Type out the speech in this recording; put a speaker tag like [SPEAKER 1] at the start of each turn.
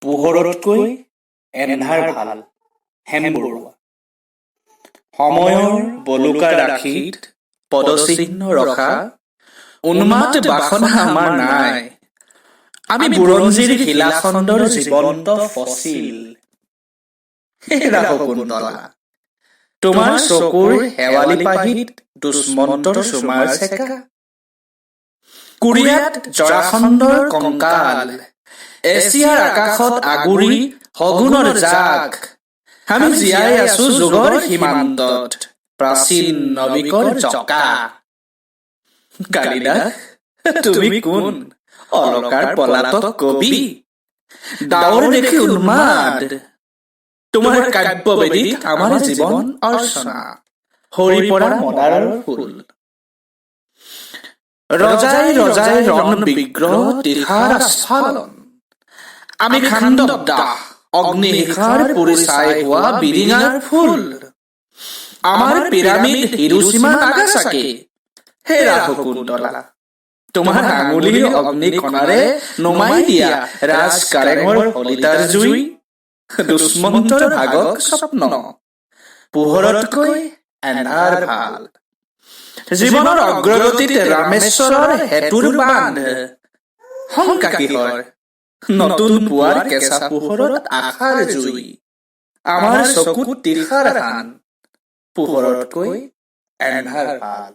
[SPEAKER 1] পোহৰতকৈ এন্ধাৰ ভাল। হেম বৰুৱা। সময়ৰ বলুকা ৰাশিত পদচিহ্ন ৰখা উন্মাদ বাসনা আমাৰ নাই। আমি বুৰঞ্জীৰ শিলাখণ্ডৰ জীৱন্ত ফচিল। হে ৰাহ শকুন্তলা, তোমাৰ চকুৰ শেৱালি পাহিত দুষ্মন্তৰ চুমাৰ চেকা। কোৰিয়াত জৰাখণ্ডৰ কংকাল, এছিয়াৰ আকাশত আগুৰি শগুনৰ জাক। আমি জীয়াই আছো যুগৰ সীমান্তত, প্ৰাচীন নবিকৰ জকা। কালিদাস, তুমি কোন অলকাৰ পলাতক কবি? ডাৱৰ দেখি উন্মাদ, তোমাৰ কাব্যবেদীত আমাৰ জীৱন অৰ্চনা। সৰি পৰা মদাৰৰ ফুল। ৰজাই ৰজাই ৰণ বিগ্ৰহ তীখাৰ আস্ফালন। আমি খাণ্ডৱ দাহ, অগ্নিশিখাৰ পুৰি ছাই হোৱা বিৰিঙাৰ ফুল। আমাৰ পিৰামিড হিৰোশ্বিমা নাগাচাকি। হে ৰাহ শকুন্তলা, তোমাৰ আঙুলিৰ অগ্নিকণাৰে নুমাই দিয়া ৰাজ কাৰেঙৰ হলিতাৰ জুই। দুষ্মন্তৰ ভাগক স্বপ্ন, পোহৰতকৈ এন্ধাৰ ভাল। জীৱনৰ অগ্ৰগতিত ৰামেশ্বৰৰ সেতুৰ বান্ধ। শংকা কিহৰ, নতুন পুৱাৰ কেঁচা পোহৰত আশাৰ জুই। আমাৰ চকুত তীখাৰ হান, পোহৰতকৈ এন্ধাৰ ভাল।